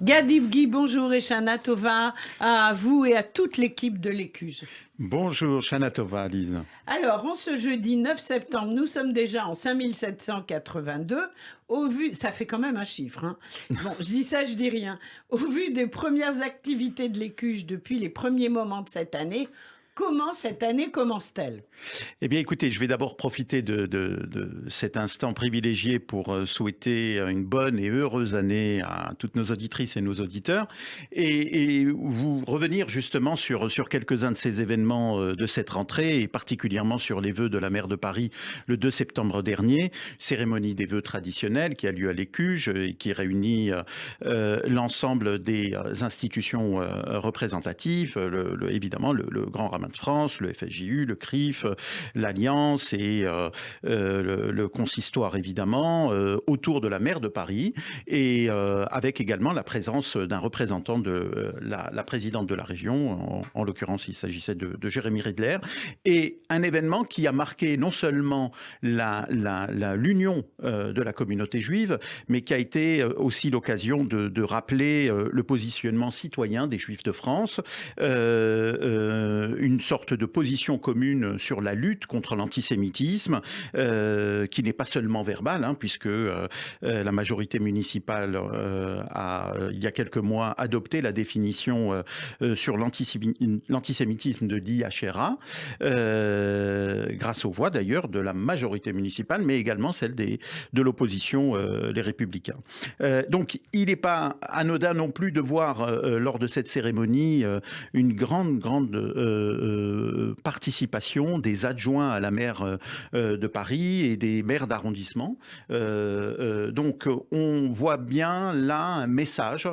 Gadi Bgui, bonjour et Shana Tova à vous et à toute l'équipe de l'Écuge. Bonjour, Shana Tova, Lise. Alors, en ce jeudi 9 septembre, nous sommes déjà en 5782. Au vu, ça fait quand même un chiffre, hein. Bon, je dis ça, je dis rien. Au vu des premières activités de l'Écuge depuis les premiers moments de cette année, comment cette année commence-t-elle? Eh bien, écoutez, je vais d'abord profiter de cet instant privilégié pour souhaiter une bonne et heureuse année à toutes nos auditrices et nos auditeurs et vous revenir justement sur quelques-uns de ces événements de cette rentrée et particulièrement sur les vœux de la maire de Paris le 2 septembre dernier, cérémonie des vœux traditionnels qui a lieu à l'Écuge et qui réunit l'ensemble des institutions représentatives, évidemment le Grand Rabbin de France, le FSJU, le CRIF, l'Alliance et le consistoire évidemment autour de la maire de Paris et avec également la présence d'un représentant de la présidente de la région, en l'occurrence il s'agissait de Jérémy Riedler, et un événement qui a marqué non seulement l'union de la communauté juive, mais qui a été aussi l'occasion de rappeler le positionnement citoyen des Juifs de France, une sorte de position commune sur la lutte contre l'antisémitisme, qui n'est pas seulement verbale, hein, puisque la majorité municipale a, il y a quelques mois, adopté la définition sur l'antisémitisme de l'IHRA, grâce aux voix d'ailleurs de la majorité municipale, mais également celle de l'opposition, les Républicains. Donc il n'est pas anodin non plus de voir lors de cette cérémonie une grande participation des adjoints à la maire de Paris et des maires d'arrondissement. Donc on voit bien là un message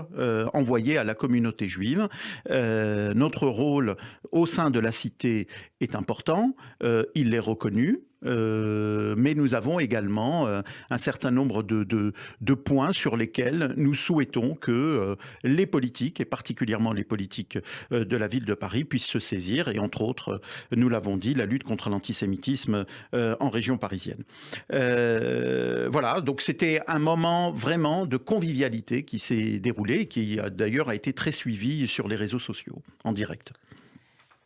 envoyé à la communauté juive. Notre rôle au sein de la cité est important, il est reconnu. Mais nous avons également un certain nombre de points sur lesquels nous souhaitons que les politiques, et particulièrement les politiques de la ville de Paris, puissent se saisir, et entre autres, nous l'avons dit, la lutte contre l'antisémitisme en région parisienne. Voilà, donc c'était un moment vraiment de convivialité qui s'est déroulé, qui d'ailleurs a été très suivi sur les réseaux sociaux, en direct.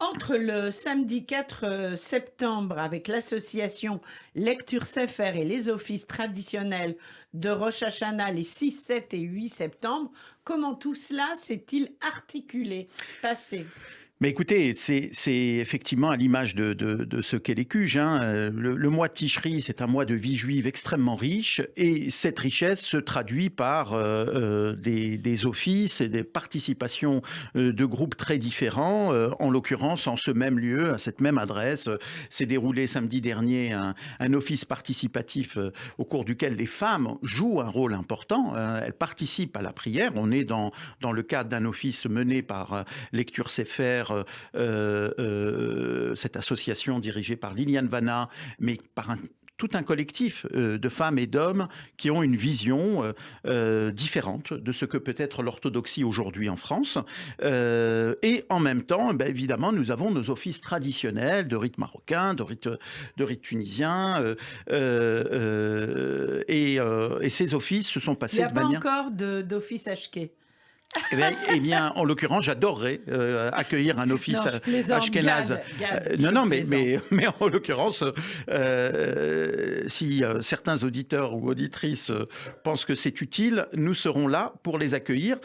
Entre le samedi 4 septembre avec l'association Lecture Sefer et les offices traditionnels de Rosh Hashanah les 6, 7 et 8 septembre, comment tout cela s'est-il articulé, passé? Mais écoutez, c'est effectivement à l'image de ce qu'est l'Écuge, hein. Le mois de Tishri, c'est un mois de vie juive extrêmement riche, et cette richesse se traduit par des offices et des participations de groupes très différents. En l'occurrence, en ce même lieu, à cette même adresse, s'est déroulé samedi dernier un office participatif au cours duquel les femmes jouent un rôle important. Elles participent à la prière. On est dans le cadre d'un office mené par Lecture Sefer, cette association dirigée par Liliane Vanna, mais par tout un collectif de femmes et d'hommes qui ont une vision différente de ce que peut être l'orthodoxie aujourd'hui en France. Et en même temps, ben évidemment, nous avons nos offices traditionnels de rite marocain, de rite tunisien. Et ces offices se sont passés de manière... Il n'y a pas encore d'office HK. Eh bien, en l'occurrence, j'adorerais accueillir un office ashkénaze. Mais en l'occurrence, si certains auditeurs ou auditrices pensent que c'est utile, nous serons là pour les accueillir.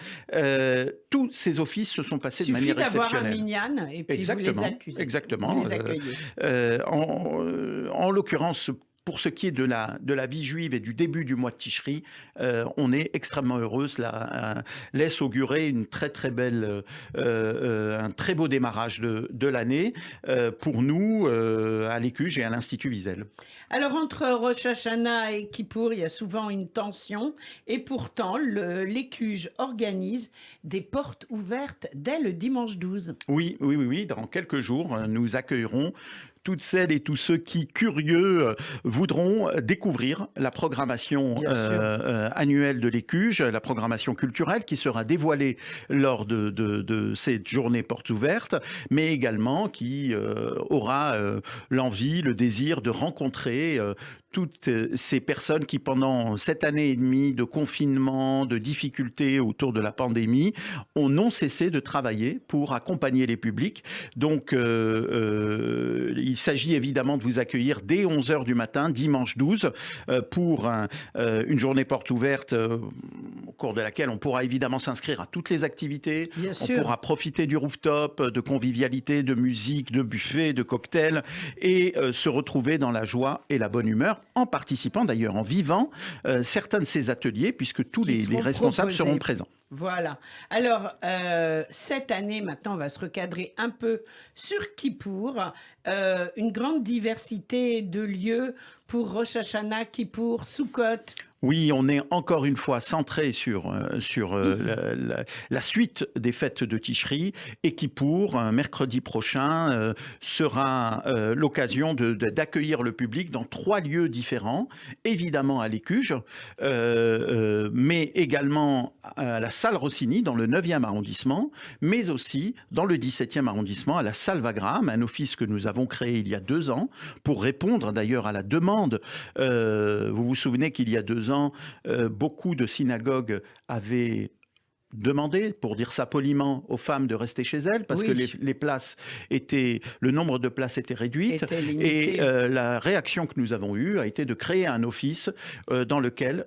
Tous ces offices se sont passés de manière exceptionnelle. Il suffit d'avoir un minyan et puis exactement, vous les accusez. Exactement. Vous les accueillez. En l'occurrence, pour ce qui est de la vie juive et du début du mois de Tishri, on est extrêmement heureux. Cela laisse augurer une très très belle, un très beau démarrage de l'année pour nous à l'Écuge et à l'Institut Wiesel. Alors entre Rosh Hashanah et Kippour, il y a souvent une tension, et pourtant l'Écuge organise des portes ouvertes dès le dimanche 12. Oui. Dans quelques jours, nous accueillerons toutes celles et tous ceux qui, curieux, voudront découvrir la programmation annuelle de l'Écuge, la programmation culturelle qui sera dévoilée lors de cette journée portes ouvertes, mais également qui aura l'envie, le désir de rencontrer toutes ces personnes qui, pendant cette année et demie de confinement, de difficultés autour de la pandémie, n'ont cessé de travailler pour accompagner les publics. Donc, il s'agit évidemment de vous accueillir dès 11 h du matin, dimanche 12, pour une journée porte ouverte au cours de laquelle on pourra évidemment s'inscrire à toutes les activités. Bien on sûr. pourra profiter du rooftop, de convivialité, de musique, de buffet, de cocktails et se retrouver dans la joie et la bonne humeur, en participant d'ailleurs, en vivant certains de ces ateliers, puisque tous les responsables seront présents. Voilà. Alors, cette année, maintenant, on va se recadrer un peu sur Kippour. Une grande diversité de lieux pour Rosh Hashanah, Kippour, Sukkot. Oui, on est encore une fois centré sur la suite des fêtes de Tishri, et Kippour, mercredi prochain, sera l'occasion d'accueillir le public dans 3 lieux différents, évidemment à l'Écuge, mais également à la salle Rossini dans le 9e arrondissement, mais aussi dans le 17e arrondissement à la salle Wagram, un office que nous avons créé il y a 2 ans pour répondre d'ailleurs à la demande. Vous vous souvenez qu'il y a 2 ans, beaucoup de synagogues avaient demandé, pour dire ça poliment, aux femmes de rester chez elles parce que les places le nombre de places était réduite, et la réaction que nous avons eue a été de créer un office dans lequel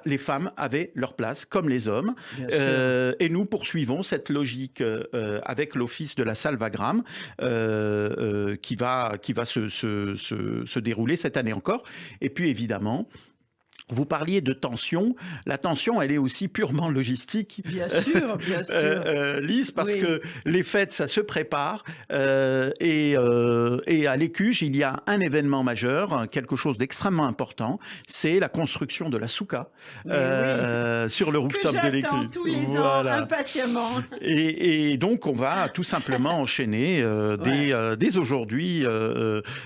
les femmes avaient leur place comme les hommes, et nous poursuivons cette logique avec l'office de la salle Wagram qui va se dérouler cette année encore. Et puis évidemment, vous parliez de tension. La tension, elle est aussi purement logistique. Bien sûr, bien sûr. Lise, parce que les fêtes, ça se prépare. Et à l'Écuge, il y a un événement majeur, quelque chose d'extrêmement important. C'est la construction de la souka sur le rooftop de l'Écuge. Que j'attends tous les ans, impatiemment. Et donc, on va tout simplement enchaîner dès aujourd'hui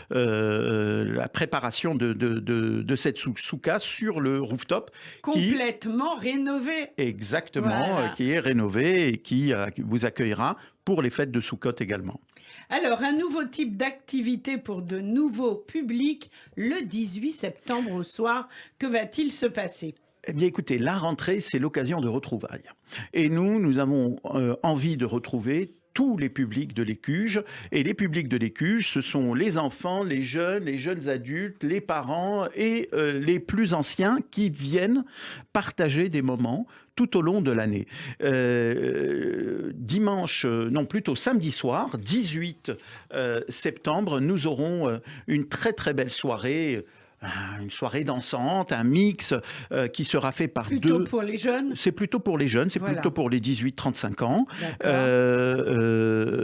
la préparation de cette souka sur le rooftop. Complètement rénové. Exactement, qui est rénové et qui vous accueillera pour les fêtes de Sukkot également. Alors, un nouveau type d'activité pour de nouveaux publics le 18 septembre au soir. Que va-t-il se passer ? Eh bien, écoutez, la rentrée, c'est l'occasion de retrouvailles. Et nous avons envie de retrouver tous les publics de l'Écuge. Et les publics de l'Écuge, ce sont les enfants, les jeunes adultes, les parents et les plus anciens qui viennent partager des moments tout au long de l'année. Plutôt samedi soir, 18 septembre, nous aurons une très très belle soirée. Une soirée dansante, un mix qui sera fait par Plutôt pour les jeunes ? C'est plutôt pour les jeunes, c'est plutôt pour les 18-35 ans.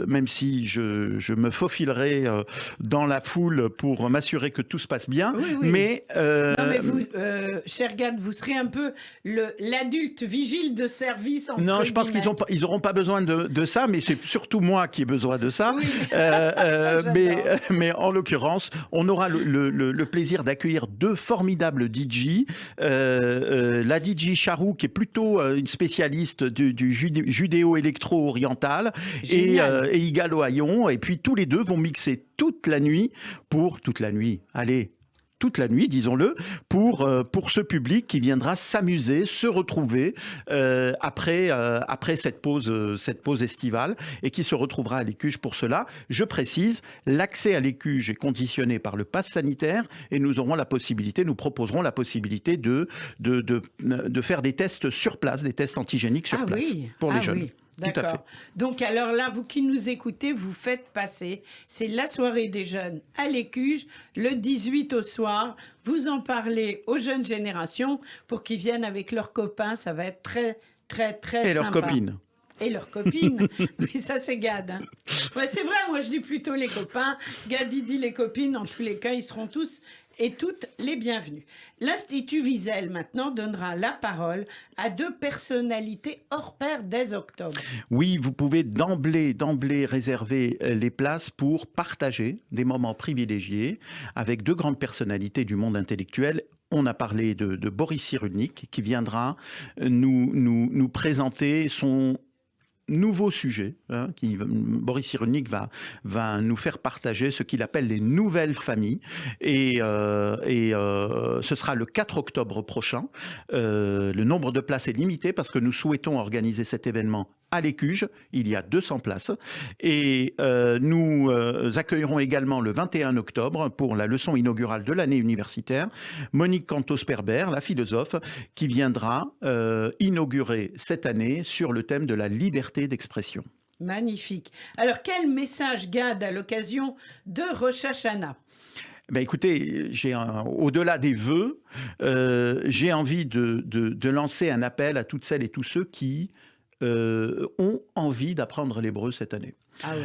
Même si je me faufilerai dans la foule pour m'assurer que tout se passe bien. Mais vous, cher Gad, vous serez un peu l'adulte vigile de service. Non, je pense qu'ils n'auront pas besoin de ça, mais c'est surtout moi qui ai besoin de ça. Mais en l'occurrence, on aura le plaisir d'accueillir 2 formidables DJ. La DJ Charou, qui est plutôt une spécialiste du judéo-électro-oriental, et Igalo Hayon. Et puis tous les 2 vont mixer toute la nuit, disons-le, pour ce public qui viendra s'amuser, se retrouver après cette pause estivale, et qui se retrouvera à l'Écuge pour cela. Je précise, l'accès à l'Écuge est conditionné par le pass sanitaire, et nous proposerons la possibilité de faire des tests sur place, des tests antigéniques sur place pour les jeunes. D'accord. Donc alors là, vous qui nous écoutez, vous faites passer. C'est la soirée des jeunes à l'Écuge, le 18 au soir. Vous en parlez aux jeunes générations pour qu'ils viennent avec leurs copains. Ça va être très, très, très sympa. Et leurs copines. Et leurs copines. Oui, ça c'est Gad. Hein. Ouais, c'est vrai, moi je dis plutôt les copains. Gad, il dit les copines. En tous les cas, ils seront tous et toutes les bienvenus. L'Institut Wiesel, maintenant, donnera la parole à 2 personnalités hors pair dès octobre. Oui, vous pouvez d'emblée réserver les places pour partager des moments privilégiés avec 2 grandes personnalités du monde intellectuel. On a parlé de Boris Cyrulnik, qui viendra nous présenter son nouveau sujet, hein, Boris Cyrulnik va nous faire partager ce qu'il appelle les nouvelles familles. Et ce sera le 4 octobre prochain. Le nombre de places est limité parce que nous souhaitons organiser cet événement à l'Écuge. Il y a 200 places. Et nous accueillerons également le 21 octobre pour la leçon inaugurale de l'année universitaire Monique Cantos-Perber, la philosophe, qui viendra inaugurer cette année sur le thème de la liberté d'expression. Magnifique. Alors, quel message Gad à l'occasion de Rosh Hashanah? Ben écoutez, au-delà des vœux, j'ai envie de lancer un appel à toutes celles et tous ceux qui ont envie d'apprendre l'hébreu cette année. Ah oui.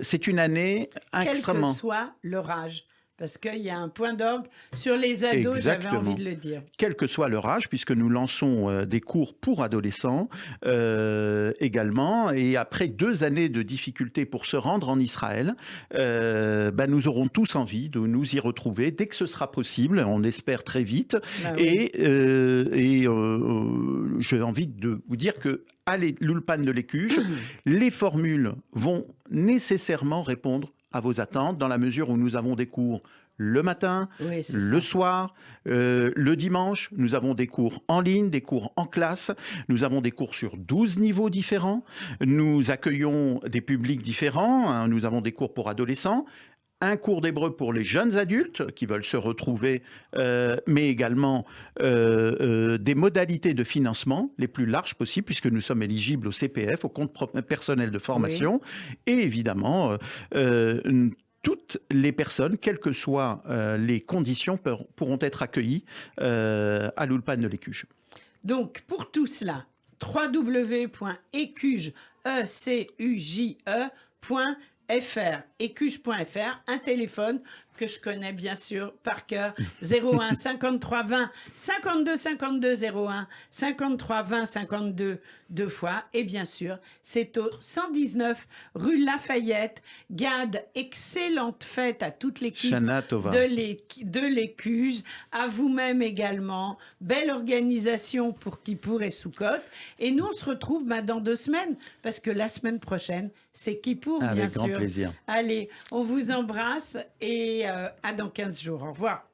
C'est une année extrêmement... Quel que soit leur âge. Parce qu'il y a un point d'orgue sur les ados, j'avais envie de le dire. Quel que soit leur âge, puisque nous lançons des cours pour adolescents également. Et après 2 années de difficultés pour se rendre en Israël, nous aurons tous envie de nous y retrouver dès que ce sera possible. On espère très vite. Ah oui. J'ai envie de vous dire que à l'Ulpan de l'Écuge, les formules vont nécessairement répondre à vos attentes, dans la mesure où nous avons des cours le matin, Oui, le soir, le dimanche. Nous avons des cours en ligne, des cours en classe. Nous avons des cours sur 12 niveaux différents. Nous accueillons des publics différents. Hein. Nous avons des cours pour adolescents, un cours d'hébreu pour les jeunes adultes qui veulent se retrouver, mais également des modalités de financement les plus larges possibles, puisque nous sommes éligibles au CPF, au compte personnel de formation, oui. Et évidemment, toutes les personnes, quelles que soient les conditions, pourront être accueillies à l'Ulpan de l'Écuge. Donc, pour tout cela, www.ecuge.fr, un téléphone que je connais bien sûr par cœur, 01 53 20 52 52 01 53 20 52 2 fois. Et bien sûr, c'est au 119 rue Lafayette. Gad, excellente fête à toute l'équipe de l'Écuge, à vous-même également. Belle organisation pour Kippour et Soukot. Et nous, on se retrouve dans 2 semaines, parce que la semaine prochaine, c'est Kippour, bien sûr. Avec grand plaisir. Allez, on vous embrasse et à dans 15 jours. Au revoir.